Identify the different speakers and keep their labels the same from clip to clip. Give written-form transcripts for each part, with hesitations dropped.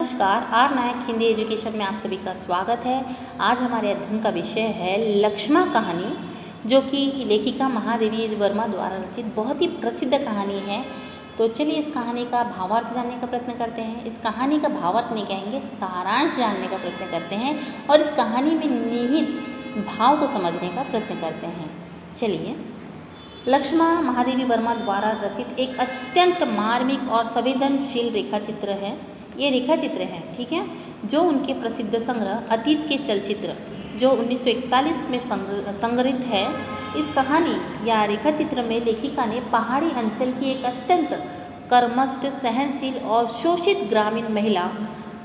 Speaker 1: नमस्कार, are Nayak Hindi education में आप सभी का स्वागत है। आज हमारे अध्ययन का विषय है लक्ष्मा कहानी, जो कि लेखिका महादेवी वर्मा द्वारा रचित बहुत ही प्रसिद्ध कहानी है। तो चलिए इस कहानी का भावार्थ जानने का प्रयत्न करते हैं। इस कहानी का भावार्थ नहीं कहेंगे, सारांश जानने का प्रयत्न करते हैं और इस कहानी में निहित भाव को समझने का प्रयत्न करते हैं। चलिए, लक्ष्मा महादेवी वर्मा द्वारा रचित एक अत्यंत मार्मिक और संवेदनशील रेखाचित्र है। ये रेखाचित्र हैं, ठीक है, जो उनके प्रसिद्ध संग्रह अतीत के चलचित्र जो 1941 में संग्रहित है। इस कहानी या रेखाचित्र में लेखिका ने पहाड़ी अंचल की एक अत्यंत कर्मठ, सहनशील और शोषित ग्रामीण महिला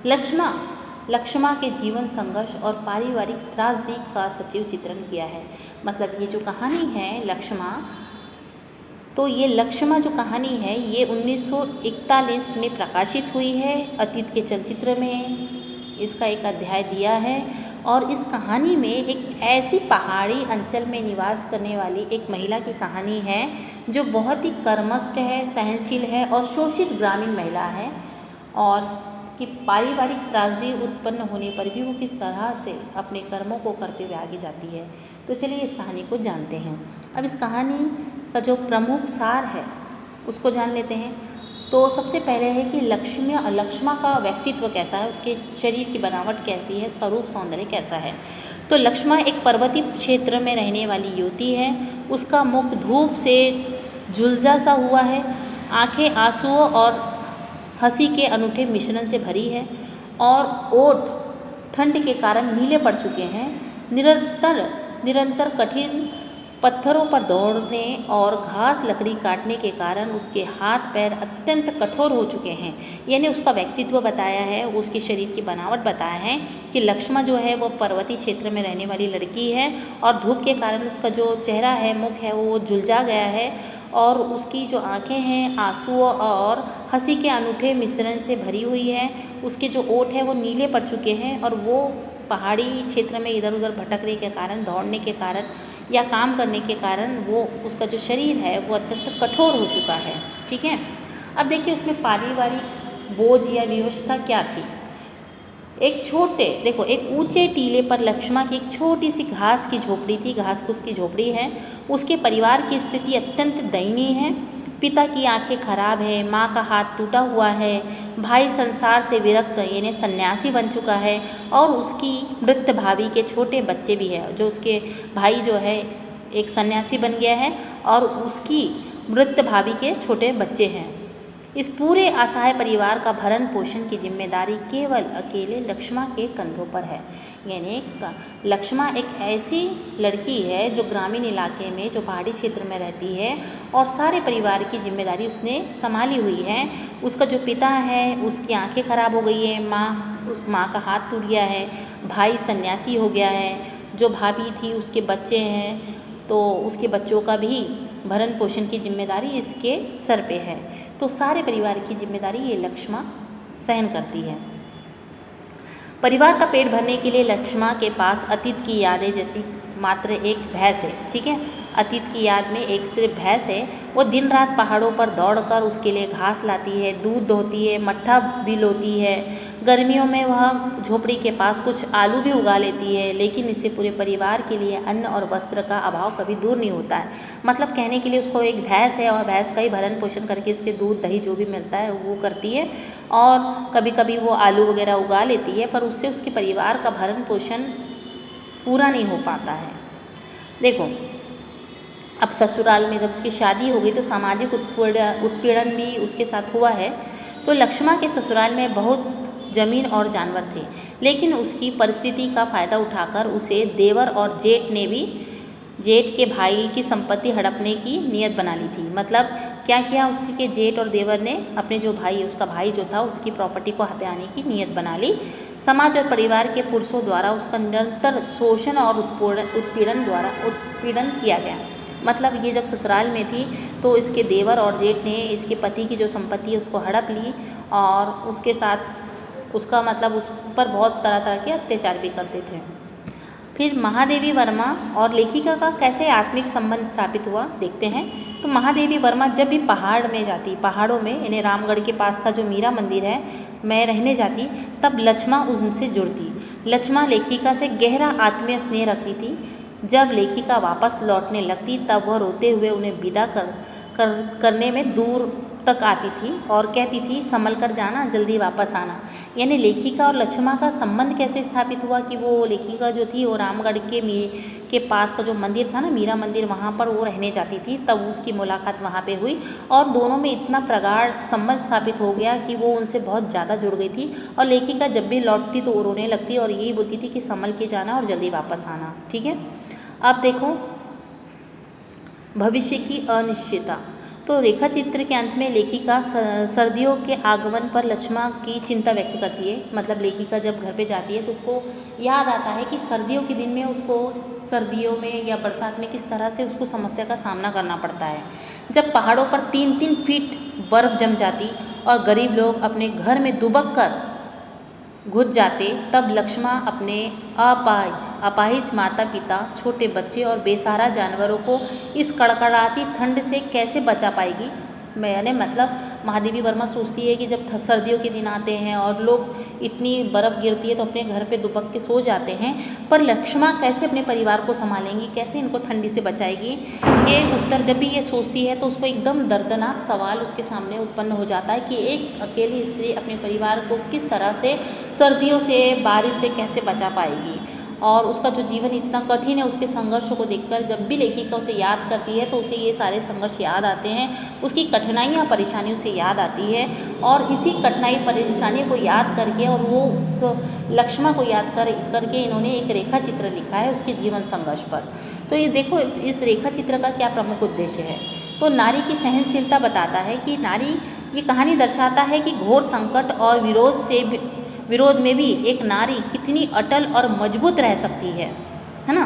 Speaker 1: लक्ष्मा के जीवन संघर्ष और पारिवारिक त्रासदी का सजीव चित्रण किया है। मतलब ये जो कहानी है लक्ष्मा, तो ये लक्ष्मा जो कहानी है ये 1941 में प्रकाशित हुई है अतीत के चलचित्र में। इसका एक अध्याय दिया है और इस कहानी में एक ऐसी पहाड़ी अंचल में निवास करने वाली एक महिला की कहानी है जो बहुत ही कर्मठ है, सहनशील है और शोषित ग्रामीण महिला है, और कि पारिवारिक त्रासदी उत्पन्न होने पर भी वो किस तरह से अपने कर्मों को करते हुए आगे जाती है। तो चलिए इस कहानी को जानते हैं। अब इस कहानी का जो प्रमुख सार है उसको जान लेते हैं। तो सबसे पहले है कि लक्ष्मा का व्यक्तित्व कैसा है, उसके शरीर की बनावट कैसी है, उसका रूप सौंदर्य कैसा है। तो लक्ष्मा एक पर्वतीय क्षेत्र में रहने वाली युवती है। उसका मुख धूप से झुलसा सा हुआ है, आंखें आंसुओं और हंसी के अनूठे मिश्रण से भरी है और ओठ ठंड के कारण नीले पड़ चुके हैं। निरंतर कठिन पत्थरों पर दौड़ने और घास लकड़ी काटने के कारण उसके हाथ पैर अत्यंत कठोर हो चुके हैं। यानी उसका व्यक्तित्व बताया है, उसके शरीर की बनावट बताया है कि लक्ष्मा जो है वो पर्वतीय क्षेत्र में रहने वाली लड़की है और धूप के कारण उसका जो चेहरा है, मुख है, वो झुलसा गया है और उसकी जो आंखें हैं आंसुओं और हंसी के अनूठे मिश्रण से भरी हुई है। उसके जो ओठ है वो नीले पड़ चुके हैं और वो पहाड़ी क्षेत्र में इधर उधर भटकने के कारण, दौड़ने के कारण या काम करने के कारण वो उसका जो शरीर है वो अत्यंत कठोर हो चुका है। ठीक है, अब देखिए उसमें पारिवारिक बोझ या व्यवस्था क्या थी। एक ऊंचे टीले पर लक्ष्मा की एक छोटी सी घास की झोपड़ी थी, घास फूस की झोपड़ी है। उसके परिवार की स्थिति अत्यंत दयनीय है। पिता की आंखें खराब है, माँ का हाथ टूटा हुआ है, भाई संसार से विरक्त यानी सन्यासी बन चुका है और उसकी मृत भाभी के छोटे बच्चे भी हैं। जो उसके भाई जो है एक सन्यासी बन गया है और उसकी मृत भाभी के छोटे बच्चे हैं। इस पूरे असहाय परिवार का भरण पोषण की जिम्मेदारी केवल अकेले लक्ष्मा के कंधों पर है। यानी लक्ष्मा एक ऐसी लड़की है जो ग्रामीण इलाके में, जो पहाड़ी क्षेत्र में रहती है और सारे परिवार की जिम्मेदारी उसने संभाली हुई है। उसका जो पिता है उसकी आंखें खराब हो गई है, माँ का हाथ टूट गया है, भाई सन्यासी हो गया है, जो भाभी थी उसके बच्चे हैं, तो उसके बच्चों का भी भरण पोषण की जिम्मेदारी इसके सर पे है। तो सारे परिवार की जिम्मेदारी ये लक्ष्मा सहन करती है। परिवार का पेट भरने के लिए लक्ष्मा के पास अतीत की यादें जैसी मात्र एक भैंस है। ठीक है, अतीत की याद में एक सिर्फ भैंस है। वो दिन रात पहाड़ों पर दौड़कर उसके लिए घास लाती है, दूध दोहती है, मट्ठा भी लोती है। गर्मियों में वह झोपड़ी के पास कुछ आलू भी उगा लेती है, लेकिन इससे पूरे परिवार के लिए अन्न और वस्त्र का अभाव कभी दूर नहीं होता है। मतलब कहने के लिए उसको एक भैंस है और भैंस का ही भरण पोषण करके उसके दूध दही जो भी मिलता है वो करती है, और कभी कभी वो आलू वगैरह उगा लेती है, पर उससे उसके परिवार का भरण पोषण पूरा नहीं हो पाता है। देखो, अब ससुराल में जब उसकी शादी हो गई तो सामाजिक उत्पीड़न भी उसके साथ हुआ है। तो लक्ष्मा के ससुराल में बहुत जमीन और जानवर थे, लेकिन उसकी परिस्थिति का फ़ायदा उठाकर उसे देवर और जेठ के भाई की संपत्ति हड़पने की नीयत बना ली थी। मतलब क्या किया, उसके जेठ और देवर ने अपने जो भाई, उसका भाई जो था, उसकी प्रॉपर्टी को हथियाने की नीयत बना ली। समाज और परिवार के पुरुषों द्वारा उसका निरंतर शोषण और उत्पीड़न किया गया। मतलब ये जब ससुराल में थी तो इसके देवर और जेठ ने इसके पति की जो संपत्ति है उसको हड़प ली और उसके साथ उसका मतलब उस पर बहुत तरह तरह के अत्याचार भी करते थे। फिर महादेवी वर्मा और लेखिका का कैसे आत्मिक संबंध स्थापित हुआ देखते हैं। तो महादेवी वर्मा जब भी पहाड़ में जाती, पहाड़ों में यानी रामगढ़ के पास का जो मीरा मंदिर है मैं रहने जाती, तब लक्ष्मा उनसे जुड़ती। लक्ष्मा लेखिका से गहरा आत्मीय स्नेह रखती थी। जब लेखिका वापस लौटने लगती तब वह रोते हुए उन्हें विदा करने में दूर तक आती थी और कहती थी संभल कर जाना, जल्दी वापस आना। यानी लेखिका और लक्ष्मा का संबंध कैसे स्थापित हुआ कि वो लेखिका जो थी वो रामगढ़ के पास का जो मंदिर था ना, मीरा मंदिर, वहाँ पर वो रहने जाती थी, तब उसकी मुलाकात वहाँ पे हुई और दोनों में इतना प्रगाढ़ संबंध स्थापित हो गया कि वो उनसे बहुत ज़्यादा जुड़ गई थी। और लेखिका जब भी लौटती तो वो रोने लगती और यही बोलती थी कि संभल के जाना और जल्दी वापस आना। ठीक है, अब देखो भविष्य की अनिश्चितता। तो रेखा चित्र के अंत में लेखिका सर्दियों के आगमन पर लक्ष्मा की चिंता व्यक्त करती है। मतलब लेखिका जब घर पे जाती है तो उसको याद आता है कि सर्दियों के दिन में उसको सर्दियों में या बरसात में किस तरह से उसको समस्या का सामना करना पड़ता है। जब पहाड़ों पर 3-3 फीट बर्फ़ जम जाती और गरीब लोग अपने घर में दुबक कर घुस जाते, तब लक्ष्मा अपने अपाहिज माता पिता, छोटे बच्चे और बेसहारा जानवरों को इस कड़कड़ाती ठंड से कैसे बचा पाएगी। मैंने मतलब महादेवी वर्मा सोचती है कि जब सर्दियों के दिन आते हैं और लोग इतनी बर्फ़ गिरती है तो अपने घर पे दुबक के सो जाते हैं, पर लक्ष्मा कैसे अपने परिवार को संभालेंगी, कैसे इनको ठंडी से बचाएगी। ये उत्तर जब भी ये सोचती है तो उसको एकदम दर्दनाक सवाल उसके सामने उत्पन्न हो जाता है कि एक अकेली स्त्री अपने परिवार को किस तरह से सर्दियों से, बारिश से कैसे बचा पाएगी। और उसका जो जीवन इतना कठिन है, उसके संघर्षों को देखकर जब भी लेखिका उसे याद करती है तो उसे ये सारे संघर्ष याद आते हैं, उसकी कठिनाइयाँ परेशानी उसे याद आती है। और इसी कठिनाई परेशानी को याद करके और वो उस लक्ष्मा को याद करके इन्होंने एक रेखा चित्र लिखा है उसके जीवन संघर्ष पर। तो ये देखो इस रेखा चित्र का क्या प्रमुख उद्देश्य है। तो नारी की सहनशीलता बताता है कि नारी, ये कहानी दर्शाता है कि घोर संकट और विरोध में भी एक नारी कितनी अटल और मजबूत रह सकती है ना,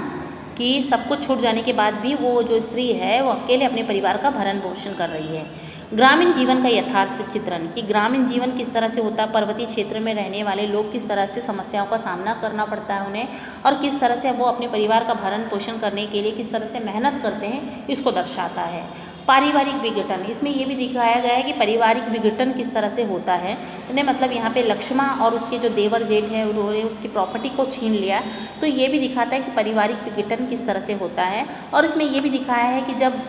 Speaker 1: कि सब कुछ छूट जाने के बाद भी वो जो स्त्री है वो अकेले अपने परिवार का भरण पोषण कर रही है। ग्रामीण जीवन का यथार्थ चित्रण, कि ग्रामीण जीवन किस तरह से होता है, पर्वतीय क्षेत्र में रहने वाले लोग किस तरह से समस्याओं का सामना करना पड़ता है उन्हें, और किस तरह से वो अपने परिवार का भरण पोषण करने के लिए किस तरह से मेहनत करते हैं, इसको दर्शाता है। पारिवारिक विघटन, इसमें ये भी दिखाया गया है कि पारिवारिक विघटन किस तरह से होता है। यानी मतलब यहाँ पे लक्ष्मा और उसके जो देवर जेठ है उन्होंने उसकी प्रॉपर्टी को छीन लिया, तो ये भी दिखाता है कि पारिवारिक विघटन किस तरह से होता है। और इसमें ये भी दिखाया है कि जब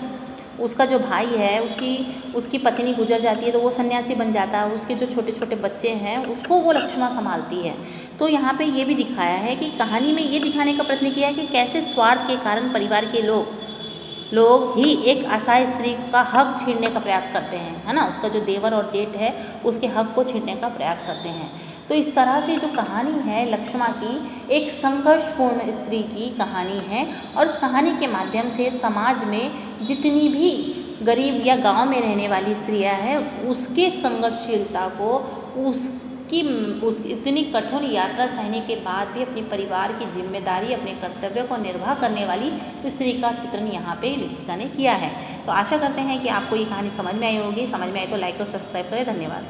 Speaker 1: उसका जो भाई है उसकी पत्नी गुजर जाती है तो वो सन्यासी बन जाता है और उसके जो छोटे छोटे बच्चे हैं उसको वो लक्ष्मा संभालती है। तो यहाँ पे ये भी दिखाया है कि कहानी में ये दिखाने का प्रयत्न किया है कि कैसे स्वार्थ के कारण परिवार के लोग ही एक असहाय स्त्री का हक छीनने का प्रयास करते हैं, है ना। उसका जो देवर और जेठ है उसके हक को छीनने का प्रयास करते हैं। तो इस तरह से जो कहानी है लक्ष्मा की, एक संघर्षपूर्ण स्त्री की कहानी है और इस कहानी के माध्यम से समाज में जितनी भी गरीब या गांव में रहने वाली स्त्रियां हैं उसके संघर्षशीलता को, उस इतनी कठोर यात्रा सहने के बाद भी अपने परिवार की जिम्मेदारी, अपने कर्तव्य को निर्वाह करने वाली स्त्री का चित्रण यहाँ पे लेखिका ने किया है। तो आशा करते हैं कि आपको ये कहानी समझ में आई होगी। समझ में आई तो लाइक और सब्सक्राइब करें। धन्यवाद।